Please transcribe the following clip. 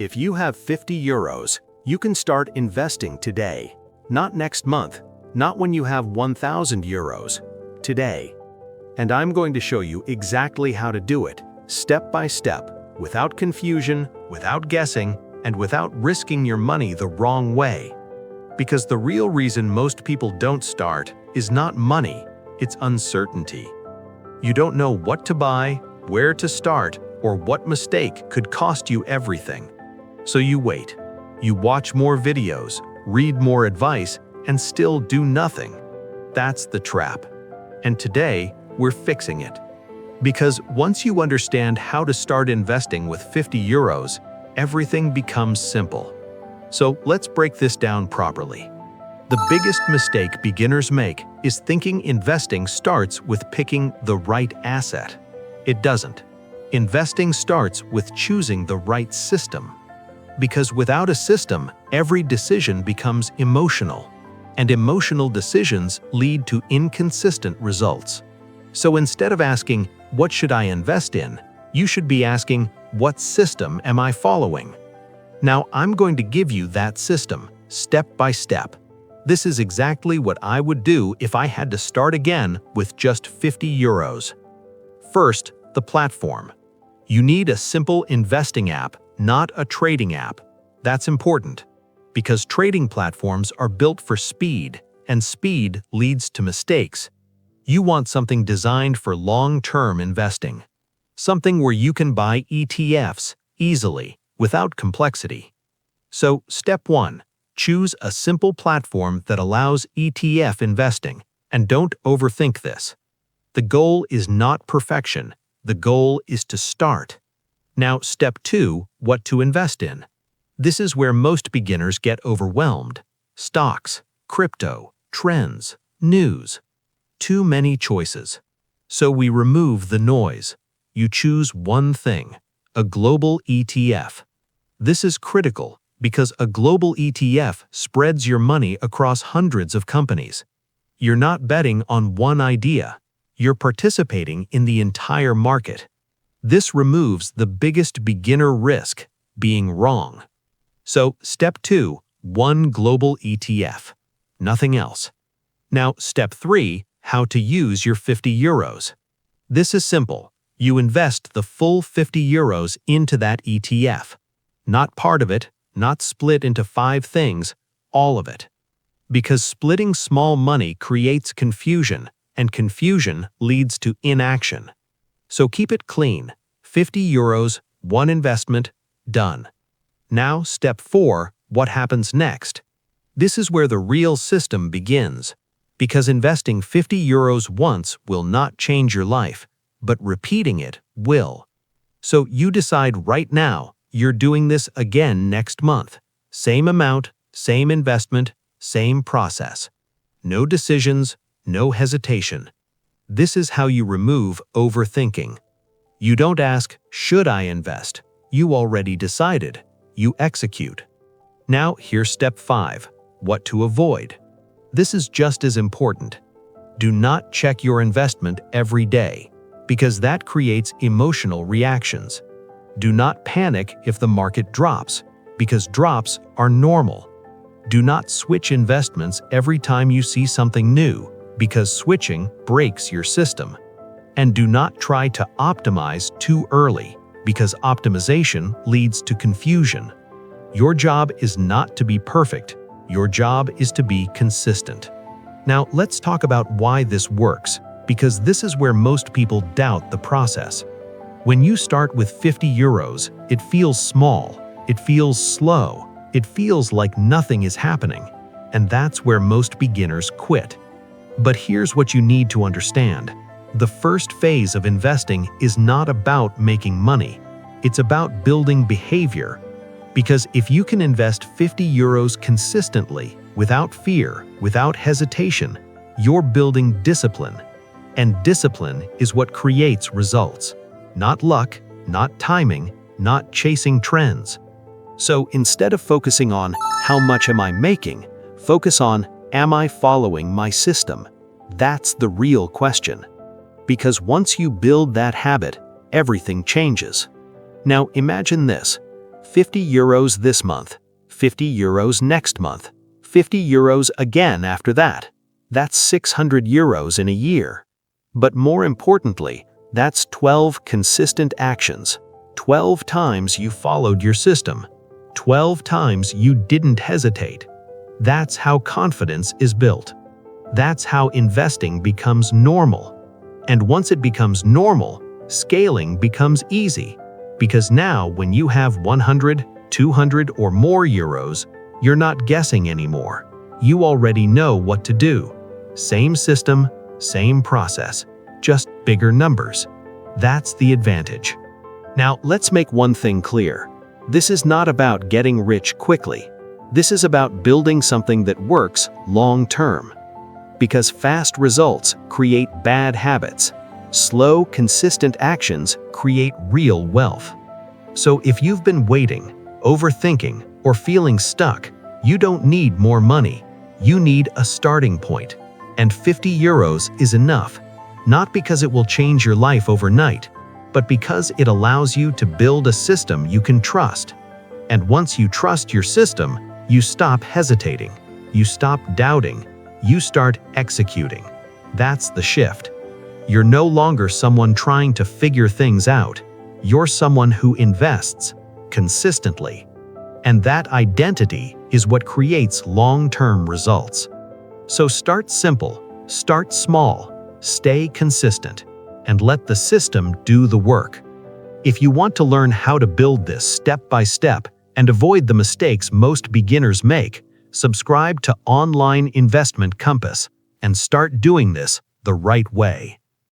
If you have 50 euros, you can start investing today. Not next month, not when you have 1,000 euros. Today. And I'm going to show you exactly how to do it, step by step, without confusion, without guessing, and without risking your money the wrong way. Because the real reason most people don't start is not money, it's uncertainty. You don't know what to buy, where to start, or what mistake could cost you everything. So you wait. You watch more videos, read more advice, and still do nothing. That's the trap. And today, we're fixing it. Because once you understand how to start investing with 50 euros, everything becomes simple. So let's break this down properly. The biggest mistake beginners make is thinking investing starts with picking the right asset. It doesn't. Investing starts with choosing the right system. Because without a system, every decision becomes emotional, and emotional decisions lead to inconsistent results. So instead of asking, "What should I invest in?" you should be asking, "What system am I following?" Now, I'm going to give you that system, step by step. This is exactly what I would do if I had to start again with just 50 euros. First, the platform. You need a simple investing app, not a trading app. That's important, because trading platforms are built for speed, and speed leads to mistakes. You want something designed for long-term investing. Something where you can buy ETFs easily, without complexity. So, step 1. Choose a simple platform that allows ETF investing, and don't overthink this. The goal is not perfection. The goal is to start. Now, step 2, what to invest in. This is where most beginners get overwhelmed. Stocks, crypto, trends, news. Too many choices. So we remove the noise. You choose one thing, a global ETF. This is critical because a global ETF spreads your money across hundreds of companies. You're not betting on one idea. You're participating in the entire market. This removes the biggest beginner risk, being wrong. So, step 2, one global ETF. Nothing else. Now, step 3, how to use your 50 euros. This is simple. You invest the full 50 euros into that ETF. Not part of it, not split into 5 things, all of it. Because splitting small money creates confusion, and confusion leads to inaction. So keep it clean. 50 euros, one investment, done. Now, step 4, what happens next? This is where the real system begins. Because investing 50 euros once will not change your life, but repeating it will. So you decide right now, you're doing this again next month. Same amount, same investment, same process. No decisions, no hesitation. This is how you remove overthinking. You don't ask, "Should I invest?" You already decided. You execute. Now, here's step 5, what to avoid. This is just as important. Do not check your investment every day, because that creates emotional reactions. Do not panic if the market drops, because drops are normal. Do not switch investments every time you see something new, because switching breaks your system. And do not try to optimize too early, because optimization leads to confusion. Your job is not to be perfect. Your job is to be consistent. Now, let's talk about why this works, because this is where most people doubt the process. When you start with 50 euros, it feels small, it feels slow, it feels like nothing is happening, and that's where most beginners quit. But here's what you need to understand. The first phase of investing is not about making money. It's about building behavior. Because if you can invest 50 euros consistently, without fear, without hesitation, you're building discipline. And discipline is what creates results. Not luck, not timing, not chasing trends. So instead of focusing on how much am I making, focus on am I following my system? That's the real question. Because once you build that habit, everything changes. Now imagine this. 50 euros this month, 50 euros next month, 50 euros again after that. That's 600 euros in a year. But more importantly, that's 12 consistent actions. 12 times you followed your system. 12 times you didn't hesitate. That's how confidence is built. That's how investing becomes normal. And once it becomes normal, scaling becomes easy. Because now when you have 100, 200 or more euros, you're not guessing anymore. You already know what to do. Same system, same process, just bigger numbers. That's the advantage. Now, let's make one thing clear. This is not about getting rich quickly. This is about building something that works long-term. Because fast results create bad habits. Slow, consistent actions create real wealth. So if you've been waiting, overthinking, or feeling stuck, you don't need more money. You need a starting point. And 50 euros is enough. Not because it will change your life overnight, but because it allows you to build a system you can trust. And once you trust your system, you stop hesitating. You stop doubting. You start executing. That's the shift. You're no longer someone trying to figure things out. You're someone who invests consistently. And that identity is what creates long-term results. So start simple, start small, stay consistent, and let the system do the work. If you want to learn how to build this step by step and avoid the mistakes most beginners make, subscribe to Online Investment Compass and start doing this the right way.